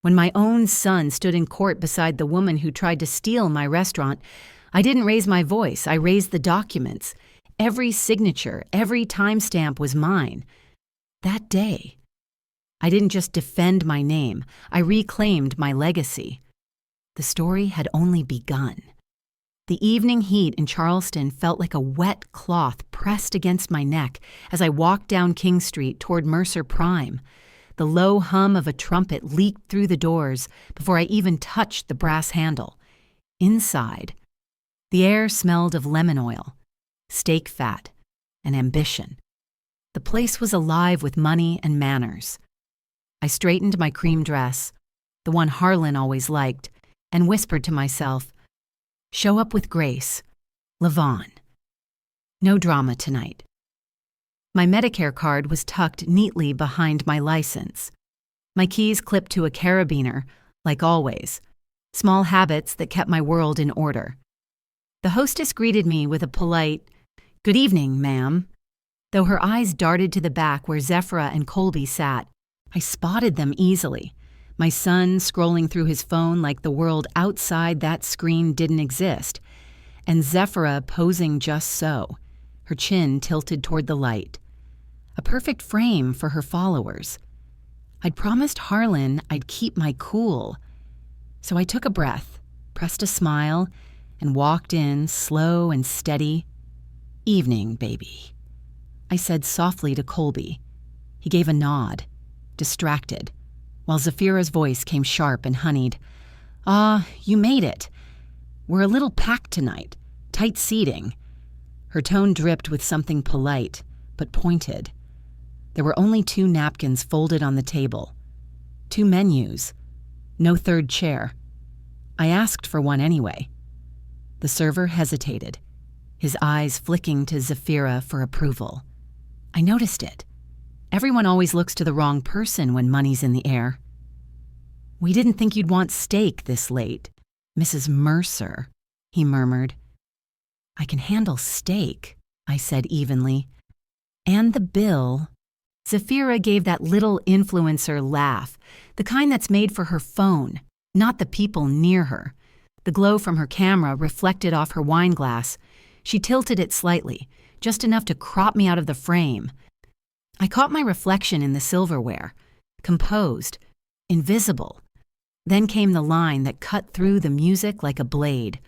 When my own son stood in court beside the woman who tried to steal my restaurant, I didn't raise my voice. I raised the documents. Every signature, every timestamp was mine. That day, I didn't just defend my name. I reclaimed my legacy. The story had only begun. The evening heat in Charleston felt like a wet cloth pressed against my neck as I walked down King Street toward Mercer Prime. The low hum of a trumpet leaked through the doors before I even touched the brass handle. Inside, the air smelled of lemon oil, steak fat, and ambition. The place was alive with money and manners. I straightened my cream dress, the one Harlan always liked, and whispered to myself, "Show up with grace, Levon. No drama tonight." My Medicare card was tucked neatly behind my license. My keys clipped to a carabiner, like always, small habits that kept my world in order. The hostess greeted me with a polite, "Good evening, ma'am." Though her eyes darted to the back where Zephyra and Colby sat, I spotted them easily. My son scrolling through his phone like the world outside that screen didn't exist, and Zephyra posing just so, her chin tilted toward the light. A perfect frame for her followers. I'd promised Harlan I'd keep my cool. So I took a breath, pressed a smile, and walked in, slow and steady. "Evening, baby," I said softly to Colby. He gave a nod, distracted, while Zafira's voice came sharp and honeyed. You made it. We're a little packed tonight, tight seating." Her tone dripped with something polite, but pointed. There were only 2 napkins folded on the table, 2 menus, no third chair. I asked for one anyway. The server hesitated, his eyes flicking to Zafira for approval. I noticed it. Everyone always looks to the wrong person when money's in the air. "We didn't think you'd want steak this late, Mrs. Mercer," he murmured. "I can handle steak," I said evenly. "And the bill." Zafira gave that little influencer laugh, the kind that's made for her phone, not the people near her. The glow from her camera reflected off her wine glass. She tilted it slightly, just enough to crop me out of the frame. I caught my reflection in the silverware, composed, invisible. Then came the line that cut through the music like a blade.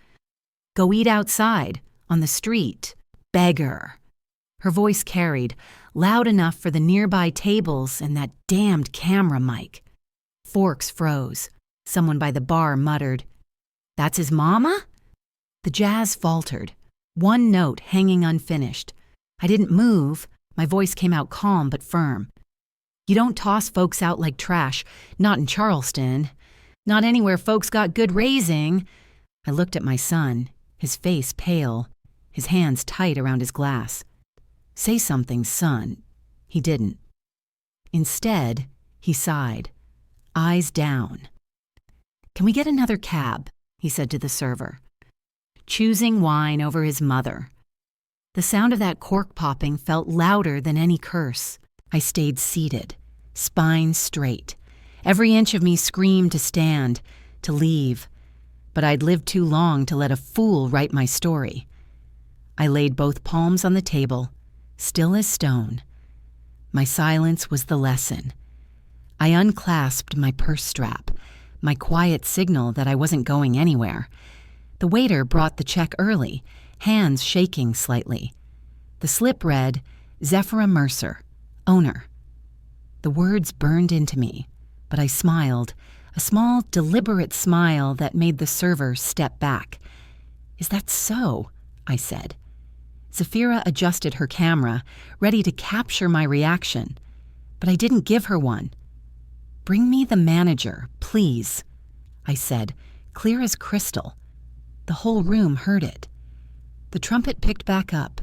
"Go eat outside, on the street, beggar." Her voice carried, loud enough for the nearby tables and that damned camera mic. Forks froze. Someone by the bar muttered, "That's his mama?" The jazz faltered, one note hanging unfinished. I didn't move. My voice came out calm but firm. "You don't toss folks out like trash, not in Charleston. Not anywhere folks got good raising." I looked at my son, his face pale, his hands tight around his glass. "Say something, son." He didn't. Instead, he sighed, eyes down. "Can we get another cab?" he said to the server, choosing wine over his mother. The sound of that cork popping felt louder than any curse. I stayed seated, spine straight. Every inch of me screamed to stand, to leave. But I'd lived too long to let a fool write my story. I laid both palms on the table, still as stone. My silence was the lesson. I unclasped my purse strap, my quiet signal that I wasn't going anywhere. The waiter brought the check early, hands shaking slightly. The slip read, "Zephyra Mercer, owner." The words burned into me, but I smiled, a small, deliberate smile that made the server step back. "Is that so?" I said. Zafira adjusted her camera, ready to capture my reaction, but I didn't give her one. "Bring me the manager, please," I said, clear as crystal. The whole room heard it. The trumpet picked back up,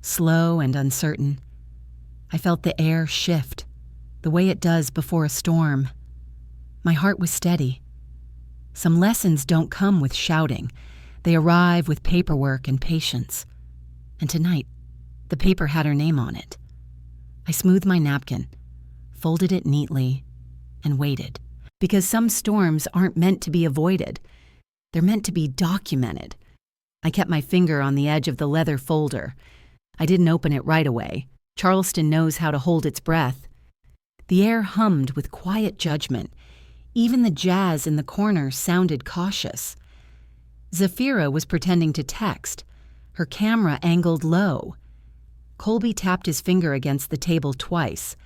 slow and uncertain. I felt the air shift, the way it does before a storm. My heart was steady. Some lessons don't come with shouting. They arrive with paperwork and patience. And tonight, the paper had her name on it. I smoothed my napkin, folded it neatly, and waited. Because some storms aren't meant to be avoided. They're meant to be documented. I kept my finger on the edge of the leather folder. I didn't open it right away. Charleston knows how to hold its breath. The air hummed with quiet judgment. Even the jazz in the corner sounded cautious. Zafira was pretending to text, her camera angled low. Colby tapped his finger against the table twice,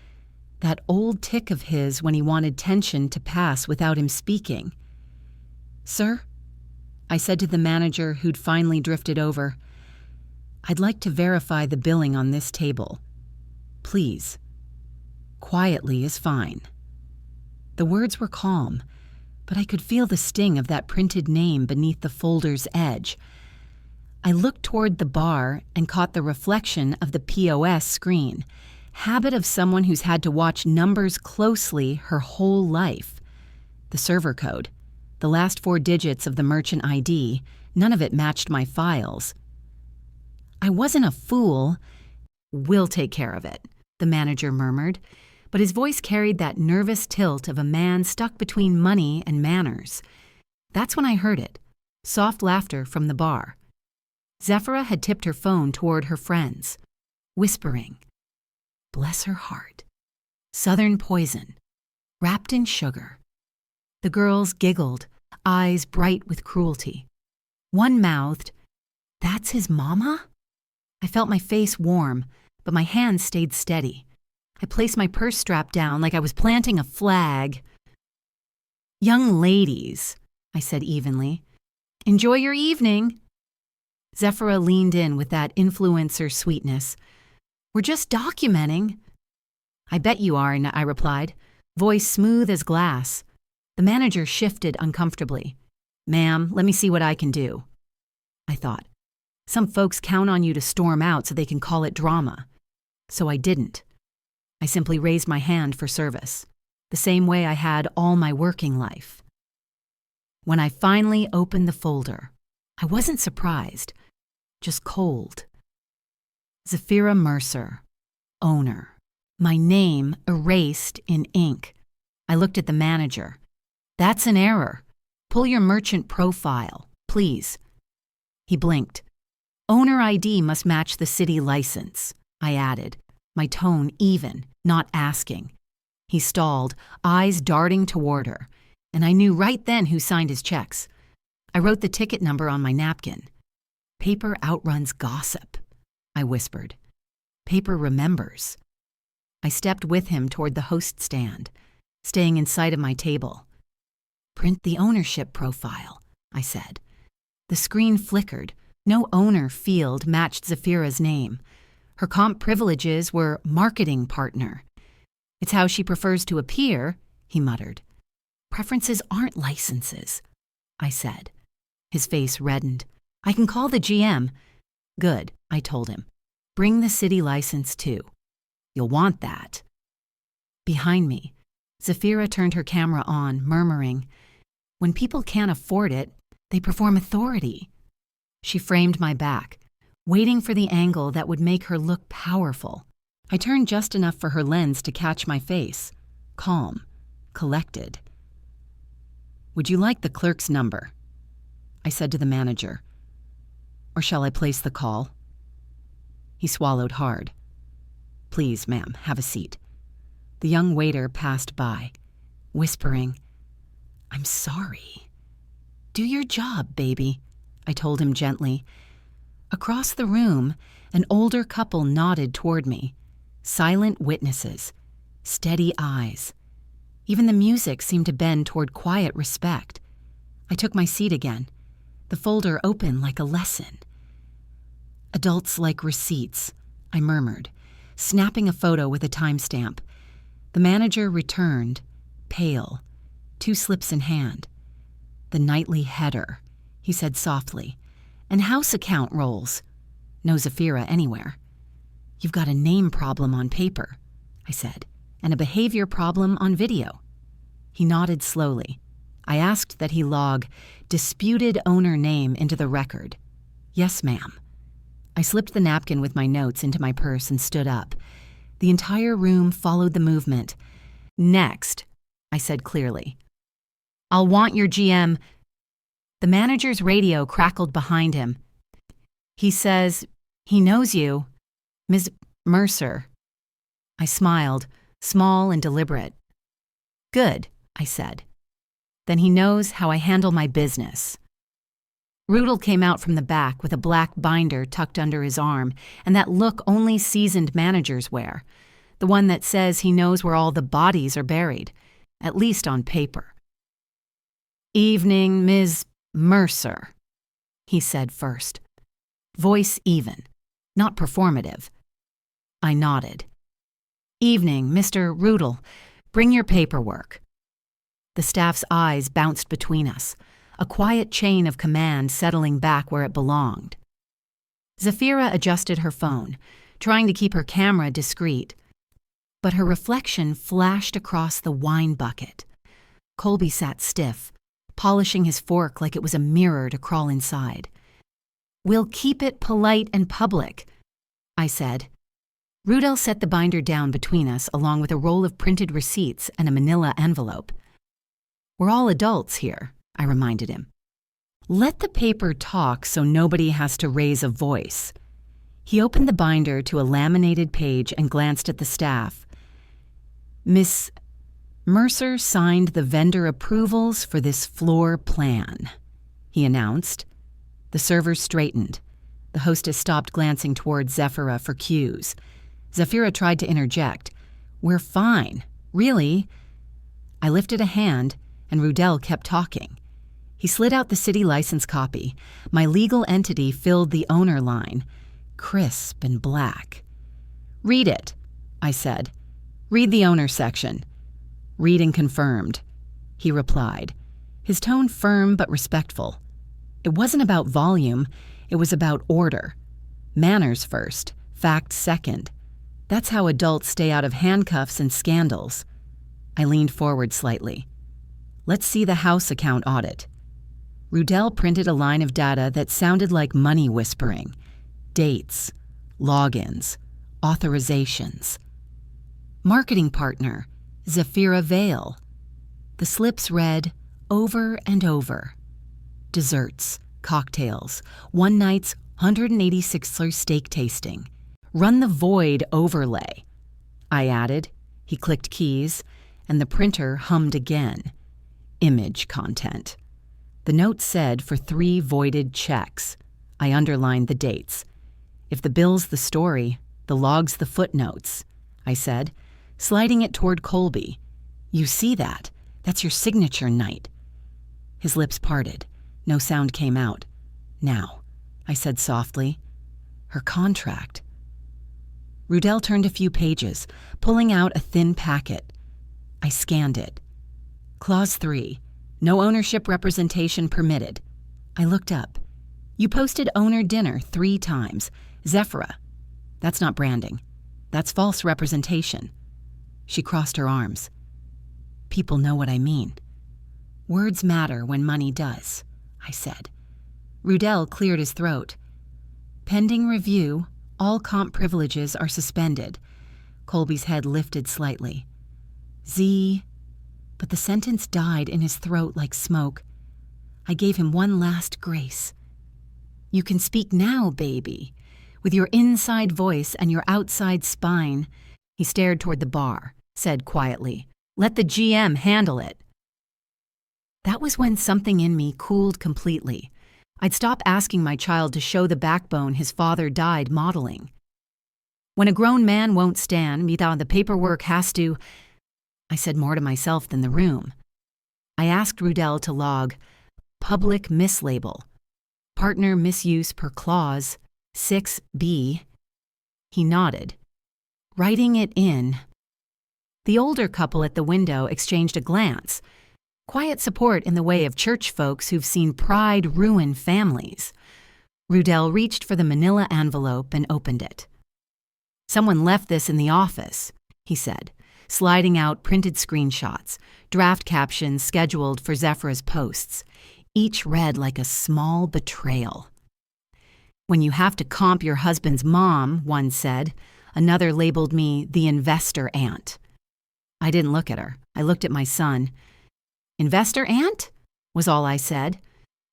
that old tick of his when he wanted tension to pass without him speaking. "Sir?" I said to the manager who'd finally drifted over. "I'd like to verify the billing on this table. Please." Quietly is fine. The words were calm, but I could feel the sting of that printed name beneath the folder's edge. I looked toward the bar and caught the reflection of the POS screen, habit of someone who's had to watch numbers closely her whole life. The server code, the last 4 digits of the merchant ID, none of it matched my files. I wasn't a fool. "We'll take care of it," the manager murmured, but his voice carried that nervous tilt of a man stuck between money and manners. That's when I heard it, soft laughter from the bar. Zafira had tipped her phone toward her friends, whispering, "Bless her heart. Southern poison, wrapped in sugar." The girls giggled, eyes bright with cruelty. One mouthed, "That's his mama?" I felt my face warm, but my hands stayed steady. I placed my purse strap down like I was planting a flag. "Young ladies," I said evenly, "enjoy your evening." Zafira leaned in with that influencer sweetness. "We're just documenting." "I bet you are," I replied, voice smooth as glass. The manager shifted uncomfortably. "Ma'am, let me see what I can do." I thought, some folks count on you to storm out so they can call it drama. So I didn't. I simply raised my hand for service, the same way I had all my working life. When I finally opened the folder, I wasn't surprised, just cold. Zafira Mercer, owner. My name erased in ink. I looked at the manager. "That's an error. Pull your merchant profile, please." He blinked. "Owner ID must match the city license," I added, my tone even, not asking. He stalled, eyes darting toward her, and I knew right then who signed his checks. I wrote the ticket number on my napkin. "Paper outruns gossip," I whispered. "Paper remembers." I stepped with him toward the host stand, staying in sight of my table. "Print the ownership profile," I said. The screen flickered. No owner field matched Zafira's name. Her comp privileges were marketing partner. "It's how she prefers to appear," he muttered. "Preferences aren't licenses," I said. His face reddened. "I can call the GM." "Good," I told him. "Bring the city license too. You'll want that." Behind me, Zafira turned her camera on, murmuring, "When people can't afford it, they perform authority." She framed my back, waiting for the angle that would make her look powerful. I turned just enough for her lens to catch my face, calm, collected. "Would you like the clerk's number?" I said to the manager. "Or shall I place the call?" He swallowed hard. "Please, ma'am, have a seat." The young waiter passed by, whispering, "I'm sorry." "Do your job, baby," I told him gently. Across the room, an older couple nodded toward me, silent witnesses, steady eyes. Even the music seemed to bend toward quiet respect. I took my seat again, the folder open like a lesson. "Adults like receipts," I murmured, snapping a photo with a timestamp. The manager returned, pale, 2 slips in hand. "The nightly header," he said softly, "and house account rolls. No Zafira anywhere." "You've got a name problem on paper," I said, "and a behavior problem on video." He nodded slowly. I asked that he log disputed owner name into the record. "Yes, ma'am." I slipped the napkin with my notes into my purse and stood up. The entire room followed the movement. "Next," I said clearly, I'll want your GM. The manager's radio crackled behind him. He says, he knows you, Ms. Mercer. I smiled, small and deliberate. Good, I said. Then he knows how I handle my business. Rudel came out from the back with a black binder tucked under his arm and that look only seasoned managers wear, the one that says he knows where all the bodies are buried, at least on paper. Evening, Ms. Mercer, he said first. Voice even, not performative. I nodded. Evening, Mr. Rudel. Bring your paperwork. The staff's eyes bounced between us, a quiet chain of command settling back where it belonged. Zafira adjusted her phone, trying to keep her camera discreet, but her reflection flashed across the wine bucket. Colby sat stiff, polishing his fork like it was a mirror to crawl inside. We'll keep it polite and public, I said. Rudel set the binder down between us along with a roll of printed receipts and a manila envelope. We're all adults here, I reminded him. Let the paper talk so nobody has to raise a voice. He opened the binder to a laminated page and glanced at the staff. Miss Mercer signed the vendor approvals for this floor plan, he announced. The servers straightened. The hostess stopped glancing toward Zafira for cues. Zafira tried to interject. We're fine, really. I lifted a hand, and Rudel kept talking. He slid out the city license copy. My legal entity filled the owner line, crisp and black. Read it, I said. Read the owner section. Reading confirmed, he replied, his tone firm but respectful. It wasn't about volume, it was about order. Manners first, facts second. That's how adults stay out of handcuffs and scandals. I leaned forward slightly. Let's see the house account audit. Rudel printed a line of data that sounded like money whispering. Dates, logins, authorizations. Marketing partner, Zafira Vale. The slips read, over and over. Desserts, cocktails, one night's 186er steak tasting. Run the void overlay. I added. He clicked keys, and the printer hummed again. Image content. The note said for 3 voided checks. I underlined the dates. If the bill's the story, the log's the footnotes, I said, sliding it toward Colby. You see that? That's your signature night. His lips parted. No sound came out. Now, I said softly, her contract. Rudel turned a few pages, pulling out a thin packet. I scanned it. Clause 3, no ownership representation permitted. I looked up. You posted owner dinner 3 times. Zafira. That's not branding. That's false representation. She crossed her arms. People know what I mean. Words matter when money does, I said. Rudel cleared his throat. Pending review, all comp privileges are suspended. Colby's head lifted slightly. But the sentence died in his throat like smoke. I gave him one last grace. You can speak now, baby. With your inside voice and your outside spine. He stared toward the bar, said quietly, let the GM handle it. That was when something in me cooled completely. I'd stop asking my child to show the backbone his father died modeling. When a grown man won't stand, mira, the paperwork has to... I said more to myself than the room. I asked Rudel to log public mislabel, partner misuse per clause, 6B. He nodded. Writing it in. The older couple at the window exchanged a glance. Quiet support in the way of church folks who've seen pride ruin families. Rudel reached for the manila envelope and opened it. Someone left this in the office, he said, sliding out printed screenshots, draft captions scheduled for Zafira's posts. Each read like a small betrayal. When you have to comp your husband's mom, one said. Another labeled me the investor aunt. I didn't look at her. I looked at my son. Investor aunt? Was all I said.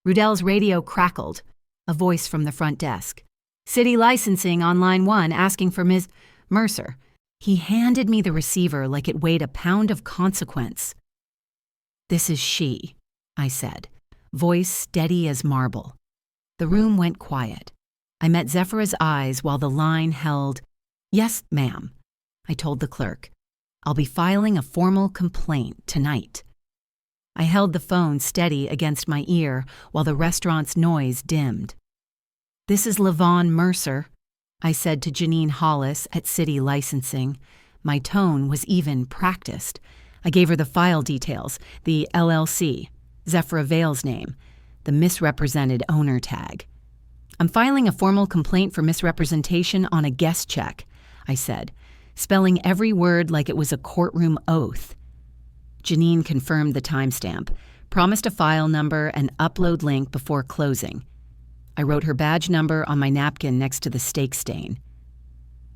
Rudell's radio crackled. A voice from the front desk. City licensing on line 1 asking for Ms. Mercer. He handed me the receiver like it weighed a pound of consequence. This is she, I said, voice steady as marble. The room went quiet. I met Zephyrah's eyes while the line held, Yes, ma'am, I told the clerk. I'll be filing a formal complaint tonight. I held the phone steady against my ear while the restaurant's noise dimmed. This is LaVon Mercer, I said to Janine Hollis at City Licensing. My tone was even practiced. I gave her the file details, the LLC, Zephyrah Vale's name, the misrepresented owner tag. I'm filing a formal complaint for misrepresentation on a guest check, I said, spelling every word like it was a courtroom oath. Janine confirmed the timestamp, promised a file number and upload link before closing. I wrote her badge number on my napkin next to the steak stain.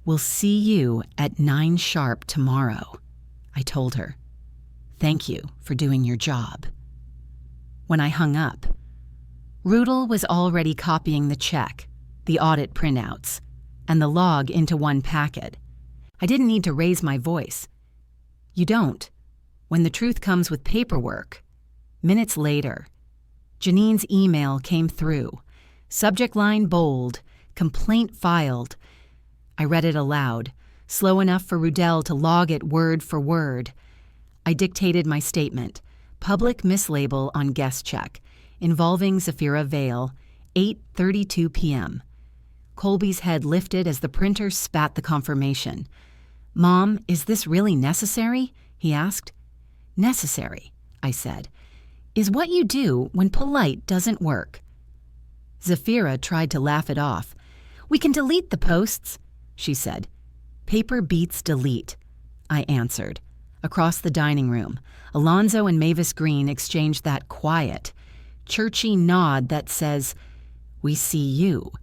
We'll see you at 9 sharp tomorrow, I told her. Thank you for doing your job. When I hung up, Rudel was already copying the check, the audit printouts, and the log into one packet. I didn't need to raise my voice. You don't, when the truth comes with paperwork. Minutes later, Janine's email came through. Subject line bold, complaint filed. I read it aloud, slow enough for Rudel to log it word for word. I dictated my statement, public mislabel on guest check, involving Zephyrah Vale, 8:32 p.m. Colby's head lifted as the printer spat the confirmation. Mom, is this really necessary? He asked. Necessary, I said, is what you do when polite doesn't work. Zephyrah tried to laugh it off. We can delete the posts, she said. Paper beats delete, I answered. Across the dining room, Alonzo and Mavis Green exchanged that quiet, churchy nod that says, we see you.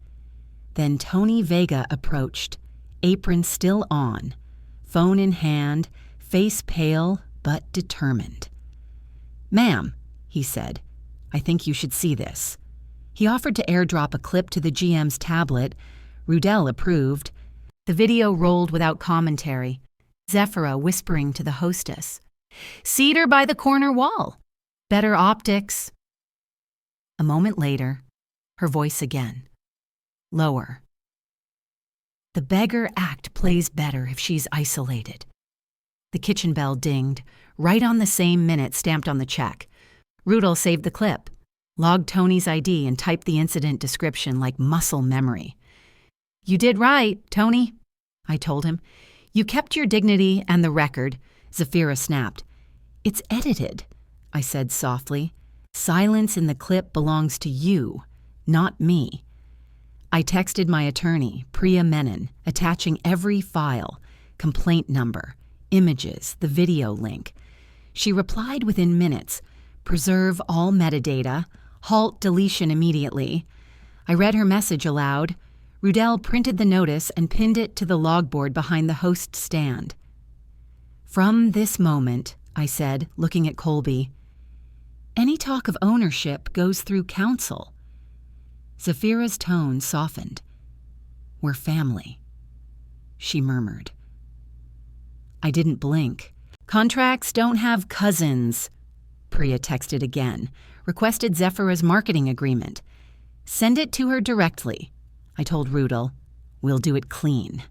Then Tony Vega approached, apron still on, phone in hand, face pale but determined. Ma'am, he said, I think you should see this. He offered to airdrop a clip to the GM's tablet. Rudel approved. The video rolled without commentary. Zephyrah whispering to the hostess. Cedar by the corner wall. Better optics. A moment later, her voice again. Lower. The beggar act plays better if she's isolated. The kitchen bell dinged, right on the same minute stamped on the check. Rudel saved the clip, logged Tony's ID and typed the incident description like muscle memory. You did right, Tony, I told him. You kept your dignity and the record, Zephyrah snapped. It's edited, I said softly. Silence in the clip belongs to you, not me. I texted my attorney, Priya Menon, attaching every file, complaint number, images, the video link. She replied within minutes, preserve all metadata, halt deletion immediately. I read her message aloud. Rudel printed the notice and pinned it to the logboard behind the host stand. From this moment, I said, looking at Colby, any talk of ownership goes through counsel. Zephyrah's tone softened. We're family, she murmured. I didn't blink. Contracts don't have cousins, Priya texted again, requested Zephyrah's marketing agreement. Send it to her directly, I told Rudel. We'll do it clean.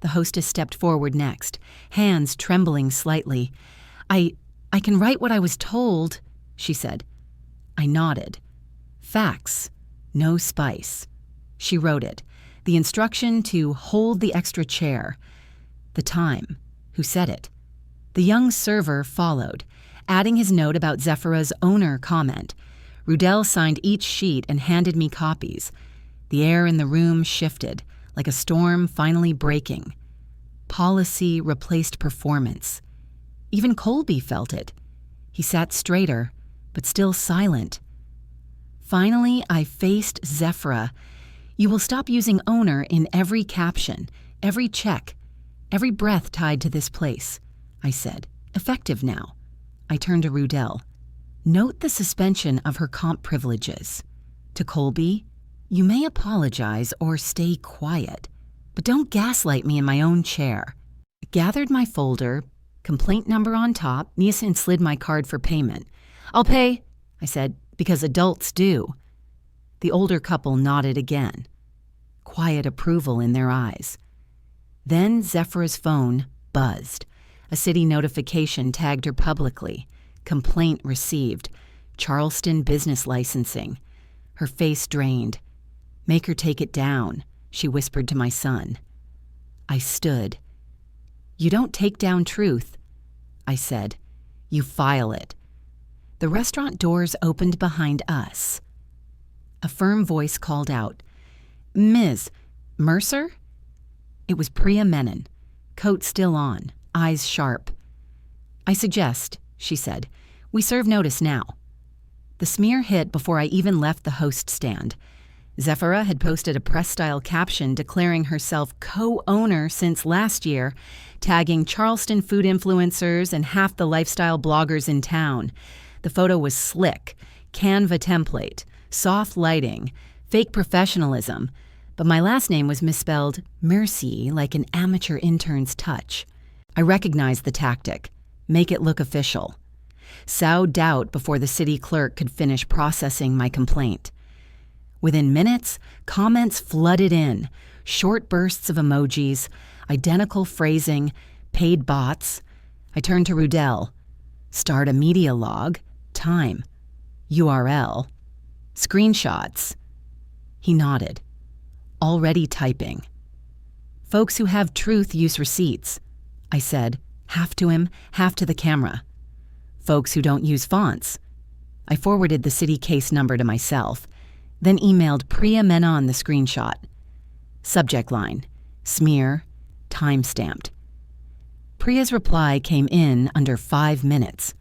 The hostess stepped forward next, hands trembling slightly. I can write what I was told, she said. I nodded. Facts, no spice. She wrote it. The instruction to hold the extra chair. The time. Who said it? The young server followed, adding his note about Zephyrah's owner comment. Rudel signed each sheet and handed me copies. The air in the room shifted, like a storm finally breaking. Policy replaced performance. Even Colby felt it. He sat straighter, but still silent. Finally, I faced Zephyrah. You will stop using owner in every caption, every check, every breath tied to this place, I said. Effective now. I turned to Rudel. Note the suspension of her comp privileges. To Colby, you may apologize or stay quiet, but don't gaslight me in my own chair. I gathered my folder, complaint number on top, and slid my card for payment. I'll pay, I said, because adults do. The older couple nodded again, quiet approval in their eyes. Then Zephyr's phone buzzed. A city notification tagged her publicly. Complaint received. Charleston business licensing. Her face drained. "Make her take it down," she whispered to my son. I stood. "You don't take down truth," I said. "You file it." The restaurant doors opened behind us. A firm voice called out, "Ms. Mercer?" It was Priya Menon, coat still on, eyes sharp. "I suggest," she said, "we serve notice now." The smear hit before I even left the host stand. Zephyrah had posted a press-style caption declaring herself co-owner since last year, tagging Charleston food influencers and half the lifestyle bloggers in town. The photo was slick, Canva template, soft lighting, fake professionalism, but my last name was misspelled Mercy like an amateur intern's touch. I recognized the tactic. Make it look official. Sowed doubt before the city clerk could finish processing my complaint. Within minutes, comments flooded in, short bursts of emojis, identical phrasing, paid bots. I turned to Rudell. Start a media log, time, URL, screenshots. He nodded. Already typing. "Folks who have truth use receipts," I said, half to him, half to the camera. "Folks who don't use fonts." I forwarded the city case number to myself, then emailed Priya Menon the screenshot. Subject line, smear, time-stamped. Priya's reply came in under 5 minutes.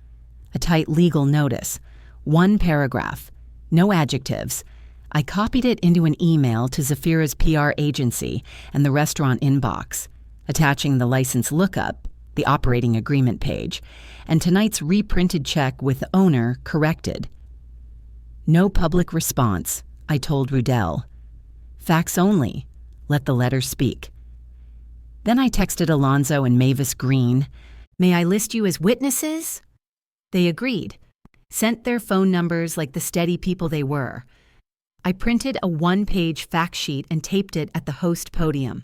A tight legal notice, 1 paragraph, no adjectives. I copied it into an email to Zephyrah's PR agency and the restaurant inbox, attaching the license lookup, the operating agreement page, and tonight's reprinted check with the owner corrected. No public response, I told Rudell. Facts only. Let the letter speak. Then I texted Alonzo and Mavis Green. "May I list you as witnesses?" They agreed, sent their phone numbers like the steady people they were. I printed a 1-page fact sheet and taped it at the host podium.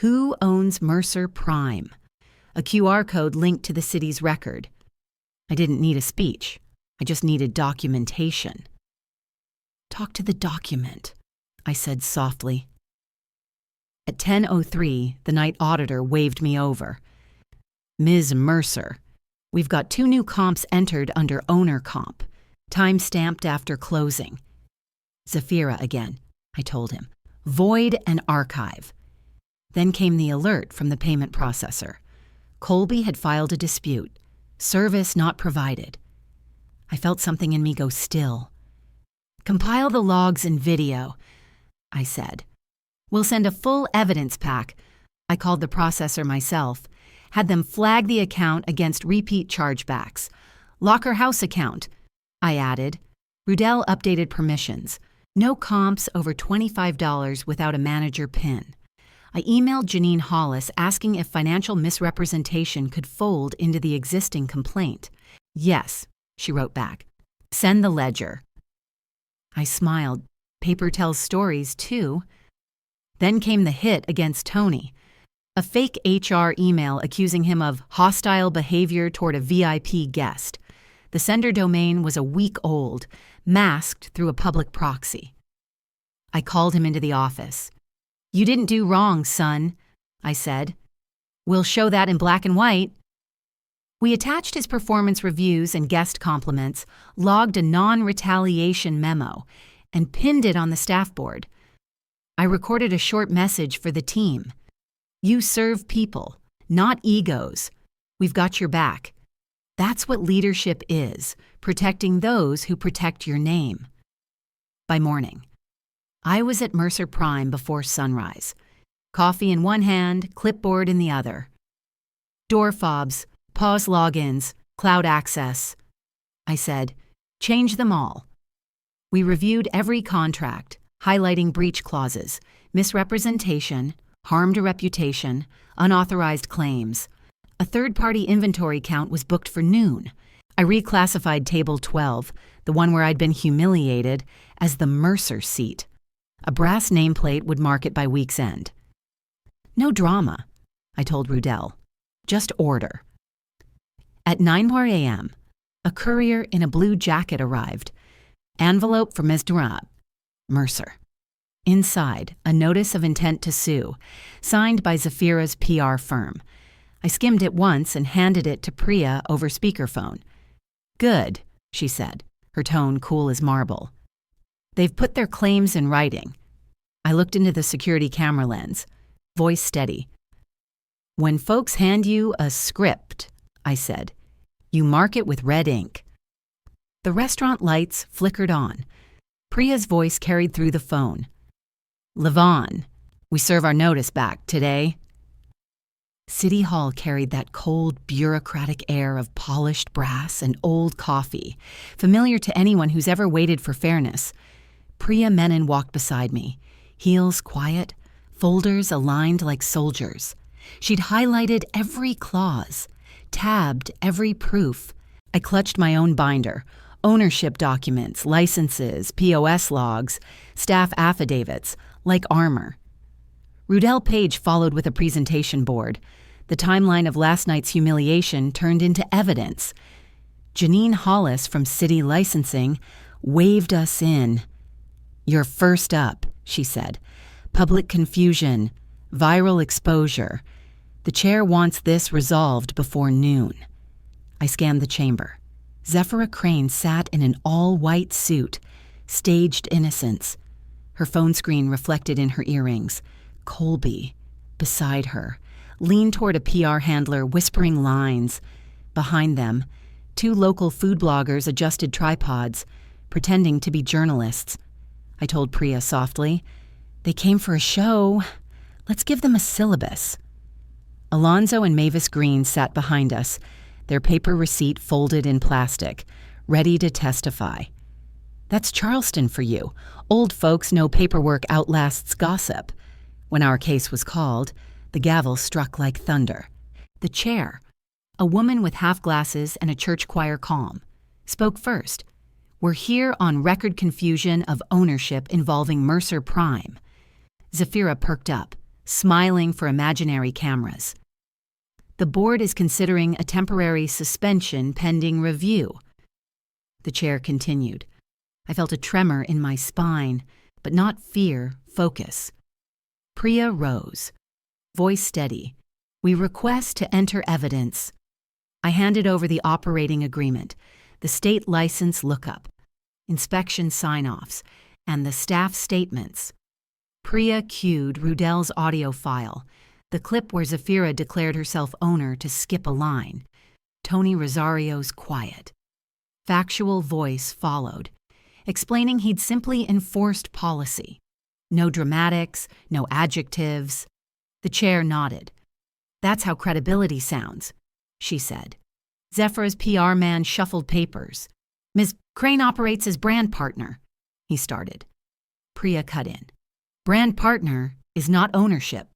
Who owns Mercer Prime? A QR code linked to the city's record. I didn't need a speech. I just needed documentation. "Talk to the document," I said softly. At 10:03, the night auditor waved me over. "Ms. Mercer, we've got 2 new comps entered under owner comp, time-stamped after closing." "Zephyrah again," I told him. "Void and archive." Then came the alert from the payment processor. Colby had filed a dispute. Service not provided. I felt something in me go still. "Compile the logs and video," I said. "We'll send a full evidence pack." I called the processor myself. Had them flag the account against repeat chargebacks. "Locker house account," I added. Rudell updated permissions. No comps over $25 without a manager PIN. I emailed Janine Hollis asking if financial misrepresentation could fold into the existing complaint. "Yes," she wrote back. "Send the ledger." I smiled. Paper tells stories, too. Then came the hit against Tony. A fake HR email accusing him of hostile behavior toward a VIP guest. The sender domain was a week old, masked through a public proxy. I called him into the office. "You didn't do wrong, son," I said. "We'll show that in black and white." We attached his performance reviews and guest compliments, logged a non-retaliation memo, and pinned it on the staff board. I recorded a short message for the team. "You serve people, not egos. We've got your back. That's what leadership is, protecting those who protect your name." By morning, I was at Mercer Prime before sunrise. Coffee in one hand, clipboard in the other. Door fobs, pause logins, cloud access. I said, Change them all. We reviewed every contract, highlighting breach clauses, misrepresentation, harmed reputation, unauthorized claims. A third-party inventory count was booked for noon. I reclassified Table 12, the one where I'd been humiliated, as the Mercer seat. A brass nameplate would mark it by week's end. No drama, I told Rudell. Just order. At 9 a.m., a courier in a blue jacket arrived. Envelope for Ms. Durant, Mercer. Inside, a notice of intent to sue, signed by Zafira's PR firm. I skimmed it once and handed it to Priya over speakerphone. Good, she said, her tone cool as marble. They've put their claims in writing. I looked into the security camera lens, voice steady. When folks hand you a script, I said, you mark it with red ink. The restaurant lights flickered on. Priya's voice carried through the phone. Levon, we serve our notice back today. City Hall carried that cold, bureaucratic air of polished brass and old coffee, familiar to anyone who's ever waited for fairness. Priya Menon walked beside me, heels quiet, folders aligned like soldiers. She'd highlighted every clause, tabbed every proof. I clutched my own binder, ownership documents, licenses, POS logs, staff affidavits, like armor. Rudell Page followed with a presentation board. The timeline of last night's humiliation turned into evidence. Janine Hollis from City Licensing waved us in. You're first up, she said. Public confusion, viral exposure. The chair wants this resolved before noon. I scanned the chamber. Zephira Crane sat in an all-white suit, staged innocence. Her phone screen reflected in her earrings. Colby, beside her, leaned toward a PR handler whispering lines. Behind them, 2 local food bloggers adjusted tripods, pretending to be journalists. I told Priya softly, they came for a show. Let's give them a syllabus. Alonzo and Mavis Green sat behind us, their paper receipt folded in plastic, ready to testify. That's Charleston for you. Old folks know paperwork outlasts gossip. When our case was called, the gavel struck like thunder. The chair, a woman with half glasses and a church choir calm, spoke first. We're here on record confusion of ownership involving Mercer Prime. Zafira perked up, smiling for imaginary cameras. The board is considering a temporary suspension pending review. The chair continued. I felt a tremor in my spine, but not fear, focus. Priya rose, voice steady. We request to enter evidence. I handed over the operating agreement, the state license lookup, inspection sign-offs, and the staff statements. Priya cued Rudell's audio file, the clip where Zafira declared herself owner to skip a line. Tony Rosario's quiet. Factual voice followed, explaining he'd simply enforced policy. No dramatics, no adjectives. The chair nodded. That's how credibility sounds, she said. Zephira's PR man shuffled papers. Ms. Crane operates as brand partner, he started. Priya cut in. Brand partner is not ownership.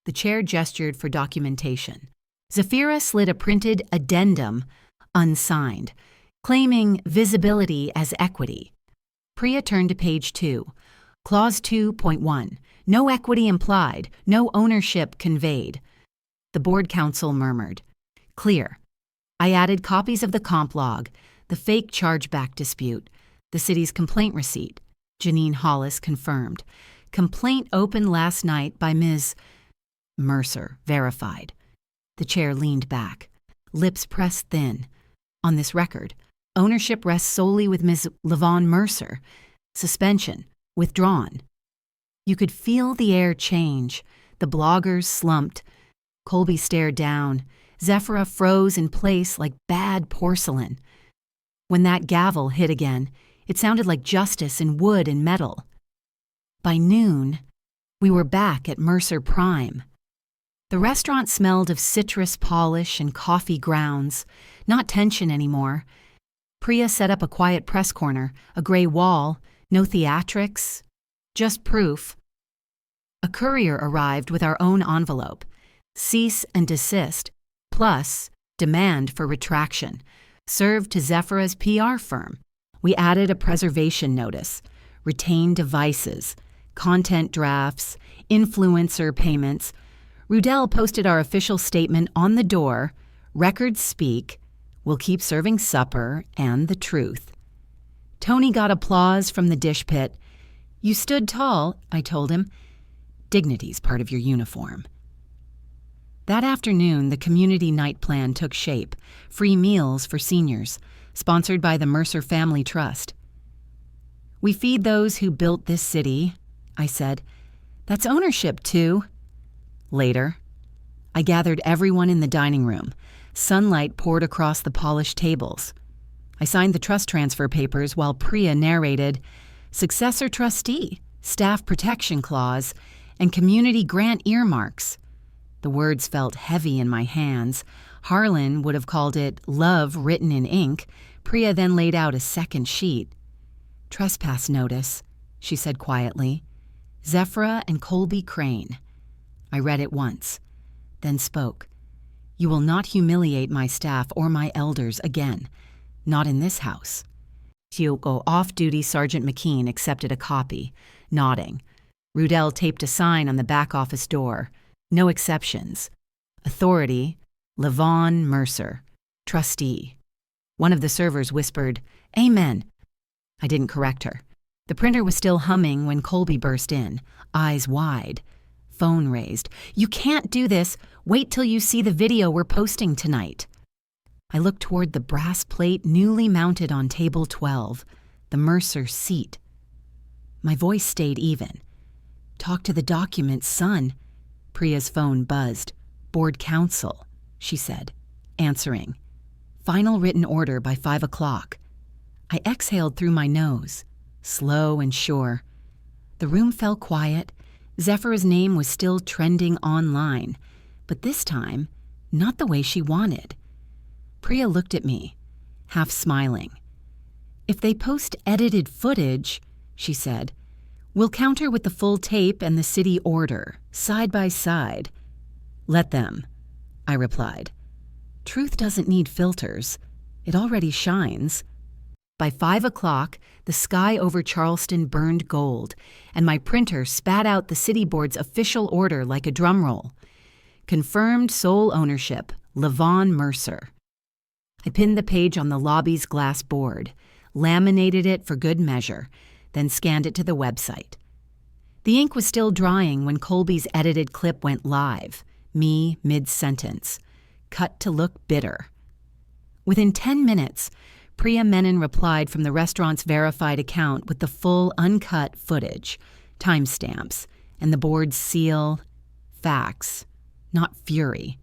The chair gestured for documentation. Zafira slid a printed addendum, unsigned, claiming visibility as equity. Priya turned to page 2. Clause 2.1. No equity implied, no ownership conveyed. The board counsel murmured. Clear. I added copies of the comp log, the fake chargeback dispute, the city's complaint receipt. Janine Hollis confirmed. Complaint opened last night by Ms. Mercer, verified. The chair leaned back, lips pressed thin. On this record, ownership rests solely with Ms. Levon Mercer. Suspension, withdrawn. You could feel the air change. The bloggers slumped. Colby stared down. Zafira froze in place like bad porcelain. When that gavel hit again, it sounded like justice in wood and metal. By noon, we were back at Mercer Prime. The restaurant smelled of citrus polish and coffee grounds, not tension anymore. Priya set up a quiet press corner, a gray wall, no theatrics, just proof. A courier arrived with our own envelope. Cease and desist, plus demand for retraction, served to Zephyr's PR firm. We added a preservation notice, retained devices, content drafts, influencer payments. Rudell posted our official statement on the door, records speak, we'll keep serving supper and the truth. Tony got applause from the dish pit. You stood tall, I told him. Dignity's part of your uniform. That afternoon, the community night plan took shape, free meals for seniors, sponsored by the Mercer Family Trust. We feed those who built this city, I said. That's ownership, too. Later, I gathered everyone in the dining room. Sunlight poured across the polished tables. I signed the trust transfer papers while Priya narrated successor trustee, staff protection clause, and community grant earmarks. The words felt heavy in my hands. Harlan would have called it love written in ink. Priya then laid out a second sheet. Trespass notice, she said quietly. Zephyra and Colby Crane. I read it once, then spoke. You will not humiliate my staff or my elders again. Not in this house. Tiogo off-duty Sergeant McKean accepted a copy, nodding. Rudell taped a sign on the back office door. No exceptions. Authority, Levon Mercer, trustee. One of the servers whispered, Amen. I didn't correct her. The printer was still humming when Colby burst in, eyes wide. Phone raised. You can't do this. Wait till you see the video we're posting tonight. I looked toward the brass plate newly mounted on table 12, the Mercer seat. My voice stayed even. Talk to the documents, son. Priya's phone buzzed. Board counsel, she said, answering. Final written order by 5 o'clock. I exhaled through my nose, slow and sure. The room fell quiet. Zephyr's name was still trending online, but this time, not the way she wanted. Priya looked at me, half smiling. If they post edited footage, she said, we'll counter with the full tape and the city order, side by side. Let them, I replied. Truth doesn't need filters. It already shines. By 5 o'clock, the sky over Charleston burned gold, and my printer spat out the city board's official order like a drum roll. Confirmed sole ownership, Levon Mercer. I pinned the page on the lobby's glass board, laminated it for good measure, then scanned it to the website. The ink was still drying when Colby's edited clip went live, me mid-sentence, cut to look bitter. Within 10 minutes, Priya Menon replied from the restaurant's verified account with the full uncut footage, timestamps, and the board's seal, facts, not fury.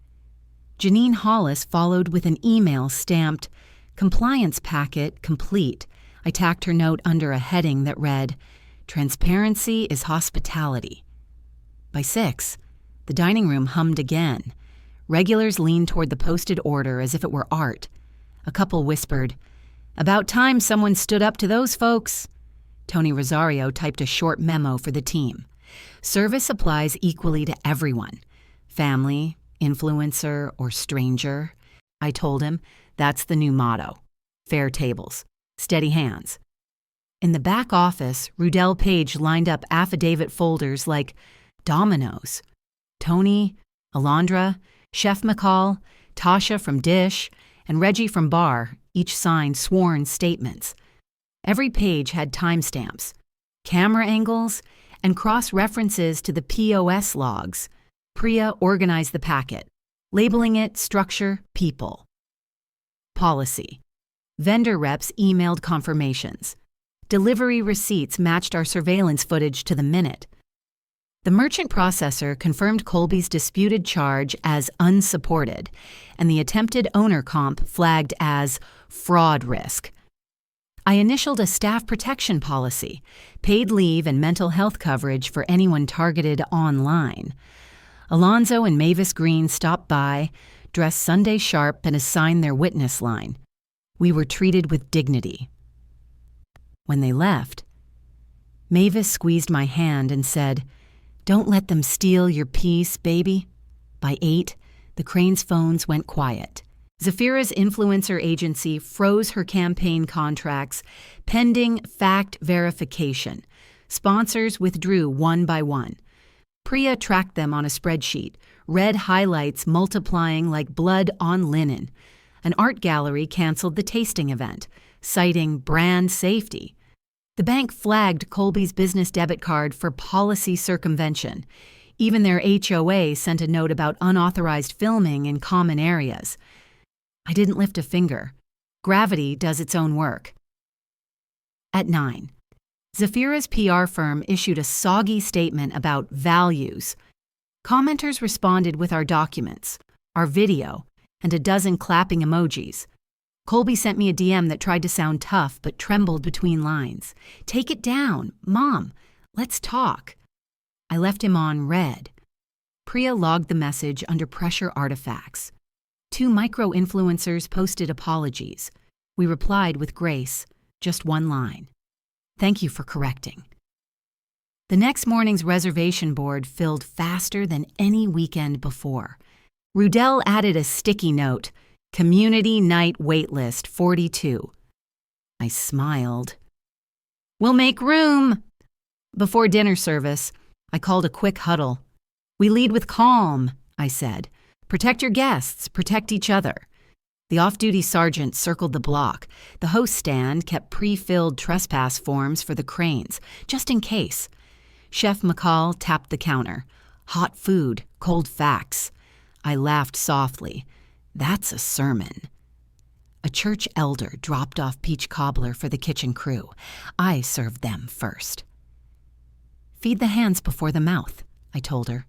Janine Hollis followed with an email stamped, compliance packet complete. I tacked her note under a heading that read, Transparency is hospitality. By 6, the dining room hummed again. Regulars leaned toward the posted order as if it were art. A couple whispered, About time someone stood up to those folks. Tony Rosario typed a short memo for the team. Service applies equally to everyone. Family, influencer, or stranger. I told him, that's the new motto. Fair tables. Steady hands. In the back office, Rudell Page lined up affidavit folders like dominoes. Tony, Alondra, Chef McCall, Tasha from Dish, and Reggie from Bar each signed sworn statements. Every page had timestamps, camera angles, and cross-references to the POS logs. Priya organized the packet, labeling it Structure People. Policy. Vendor reps emailed confirmations. Delivery receipts matched our surveillance footage to the minute. The merchant processor confirmed Colby's disputed charge as unsupported, and the attempted owner comp flagged as fraud risk. I initialed a staff protection policy, paid leave and mental health coverage for anyone targeted online. Alonzo and Mavis Green stopped by, dressed Sunday sharp, and assigned their witness line. We were treated with dignity. When they left, Mavis squeezed my hand and said, "Don't let them steal your peace, baby." By 8, the Cranes' phones went quiet. Zafira's influencer agency froze her campaign contracts pending fact verification. Sponsors withdrew one by one. Priya tracked them on a spreadsheet, red highlights multiplying like blood on linen. An art gallery canceled the tasting event, citing brand safety. The bank flagged Colby's business debit card for policy circumvention. Even their HOA sent a note about unauthorized filming in common areas. I didn't lift a finger. Gravity does its own work. At 9, Zafira's PR firm issued a soggy statement about values. Commenters responded with our documents, our video, and a dozen clapping emojis. Colby sent me a DM that tried to sound tough but trembled between lines. "Take it down. Mom, let's talk." I left him on red. Priya logged the message under pressure artifacts. 2 micro-influencers posted apologies. We replied with grace, just one line. "Thank you for correcting." The next morning's reservation board filled faster than any weekend before. Rudell added a sticky note, "Community Night Waitlist 42. I smiled. "We'll make room." Before dinner service, I called a quick huddle. "We lead with calm," I said. "Protect your guests, protect each other." The off-duty sergeant circled the block. The host stand kept pre-filled trespass forms for the Cranes, just in case. Chef McCall tapped the counter. "Hot food, cold facts." I laughed softly. That's a sermon. A church elder dropped off peach cobbler for the kitchen crew. I served them first. "Feed the hands before the mouth," I told her.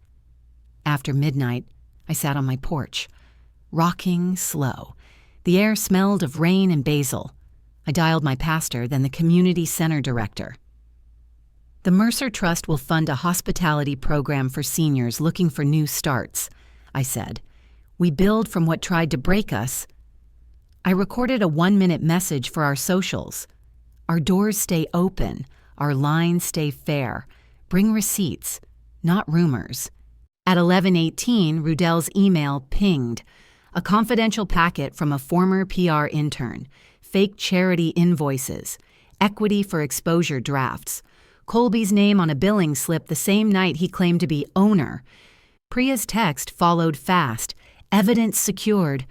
After midnight, I sat on my porch, rocking slow. The air smelled of rain and basil. I dialed my pastor, then the community center director. "The Mercer Trust will fund a hospitality program for seniors looking for new starts," I said. "We build from what tried to break us." I recorded a 1-minute message for our socials. "Our doors stay open. Our lines stay fair. Bring receipts, not rumors." At 11:18, Rudell's email pinged. A confidential packet from a former PR intern, fake charity invoices, equity for exposure drafts, Colby's name on a billing slip the same night he claimed to be owner. Priya's text followed fast. Evidence secured.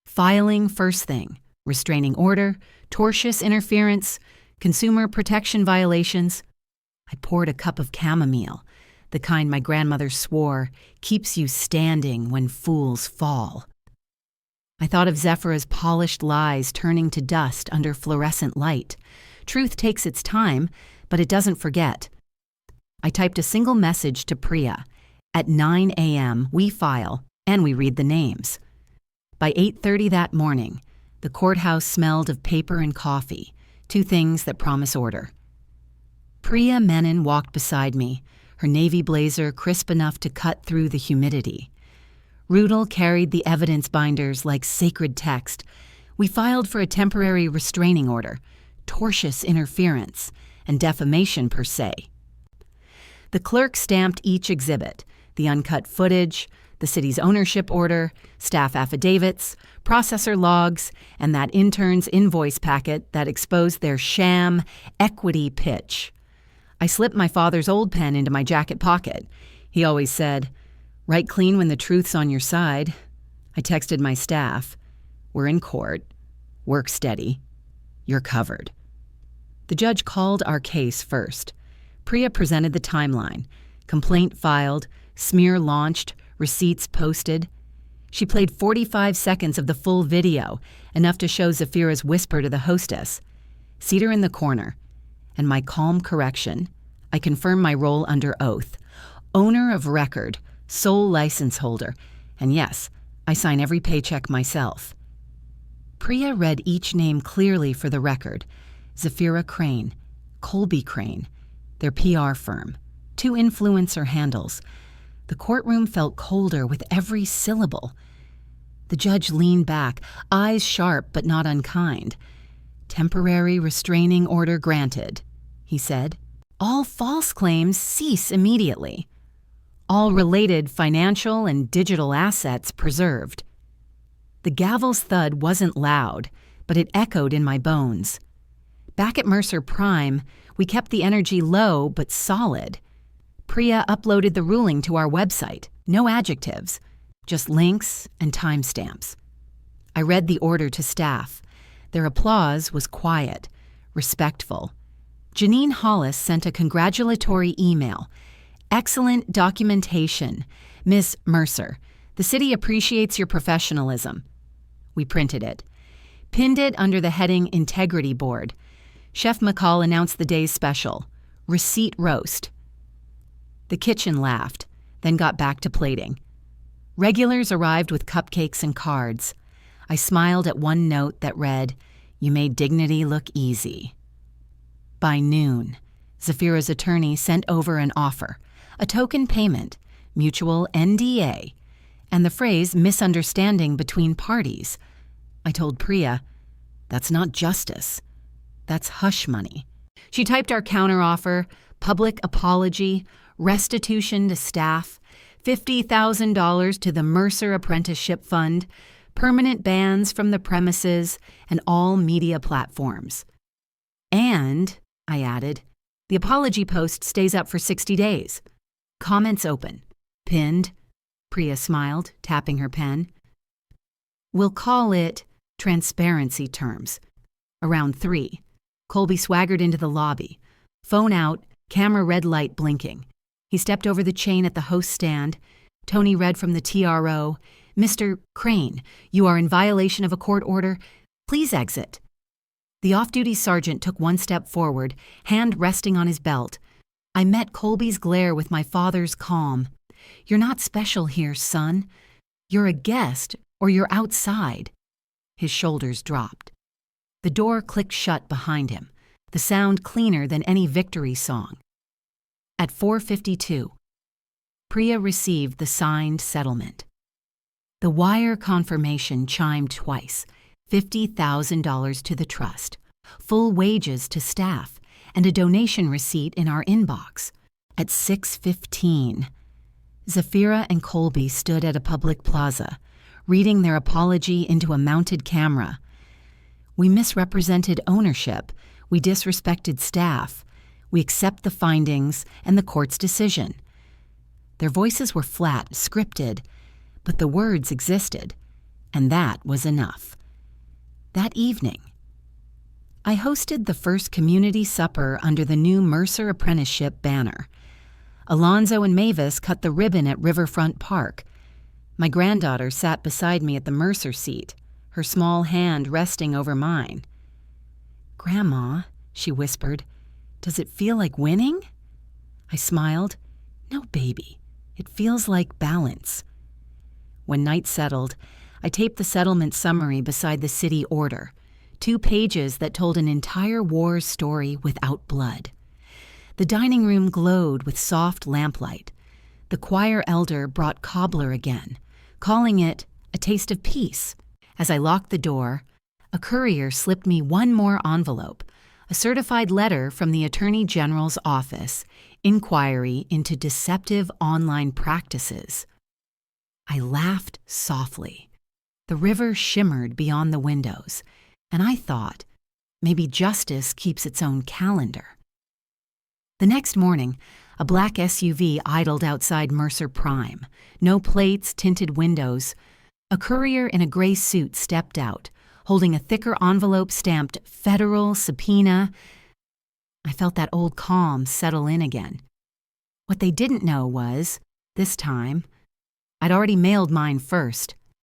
Filing first thing. Restraining order, tortious interference, consumer protection violations. I poured a cup of chamomile, the kind my grandmother swore keeps you standing when fools fall. I thought of Zafira's polished lies turning to dust under fluorescent light. Truth takes its time, but it doesn't forget. I typed a single message to Priya. At 9 a.m., we file, and we read the names. By 8:30 that morning, the courthouse smelled of paper and coffee, 2 things that promise order. Priya Menon walked beside me, her navy blazer crisp enough to cut through the humidity. Rudel carried the evidence binders like sacred text. We filed for a temporary restraining order, tortious interference, and defamation per se. The clerk stamped each exhibit, the uncut footage, the city's ownership order, staff affidavits, processor logs, and that intern's invoice packet that exposed their sham equity pitch. I slipped my father's old pen into my jacket pocket. He always said, "Write clean when the truth's on your side." I texted my staff, "We're in court. Work steady. You're covered." The judge called our case first. Priya presented the timeline. Complaint filed, smear launched, receipts posted. She played 45 seconds of the full video, enough to show Zafira's whisper to the hostess. "Seat her in the corner." And my calm correction, I confirm my role under oath. Owner of record, sole license holder, and yes, I sign every paycheck myself. Priya read each name clearly for the record. Zafira Crane, Colby Crane, their PR firm, 2 influencer handles. The courtroom felt colder with every syllable. The judge leaned back, eyes sharp but not unkind. "Temporary restraining order granted," he said. "All false claims cease immediately. All related financial and digital assets preserved." The gavel's thud wasn't loud, but it echoed in my bones. Back at Mercer Prime, we kept the energy low but solid. Priya uploaded the ruling to our website. No adjectives, just links and timestamps. I read the order to staff. Their applause was quiet, respectful. Janine Hollis sent a congratulatory email. "Excellent documentation. Miss Mercer, the city appreciates your professionalism." We printed it. Pinned it under the heading Integrity Board. Chef McCall announced the day's special, receipt roast. The kitchen laughed, then got back to plating. Regulars arrived with cupcakes and cards. I smiled at one note that read, "You made dignity look easy." By noon, Zafira's attorney sent over an offer, a token payment, mutual NDA, and the phrase misunderstanding between parties. I told Priya, "That's not justice. That's hush money." She typed our counteroffer, public apology, restitution to staff, $50,000 to the Mercer Apprenticeship Fund, permanent bans from the premises, and all media platforms. "And," I added, "the apology post stays up for 60 days. Comments open." "Pinned," Priya smiled, tapping her pen. "We'll call it transparency terms." Around 3, Colby swaggered into the lobby. Phone out, camera red light blinking. He stepped over the chain at the host stand. Tony read from the TRO, "Mr. Crane, you are in violation of a court order. Please exit." The off-duty sergeant took one step forward, hand resting on his belt. I met Colby's glare with my father's calm. "You're not special here, son. You're a guest, or you're outside." His shoulders dropped. The door clicked shut behind him, the sound cleaner than any victory song. At 4:52, Priya received the signed settlement. The wire confirmation chimed twice, $50,000 to the trust, full wages to staff, and a donation receipt in our inbox. At 6:15, Zafira and Colby stood at a public plaza, reading their apology into a mounted camera. "We misrepresented ownership. We disrespected staff. We accept the findings and the court's decision." Their voices were flat, scripted, but the words existed, and that was enough. That evening, I hosted the first community supper under the new Mercer Apprenticeship banner. Alonzo and Mavis cut the ribbon at Riverfront Park. My granddaughter sat beside me at the Mercer seat, her small hand resting over mine. "Grandma," she whispered, "does it feel like winning?" I smiled. "No, baby. It feels like balance." When night settled, I taped the settlement summary beside the city order, 2 pages that told an entire war story without blood. The dining room glowed with soft lamplight. The choir elder brought cobbler again, calling it a taste of peace. As I locked the door, a courier slipped me one more envelope, a certified letter from the Attorney General's office, inquiry into deceptive online practices. I laughed softly. The river shimmered beyond the windows, and I thought, maybe justice keeps its own calendar. The next morning, a black SUV idled outside Mercer Prime. No plates, tinted windows. A courier in a gray suit stepped out, holding a thicker envelope stamped "Federal Subpoena." I felt that old calm settle in again. What they didn't know was, this time, I'd already mailed mine first.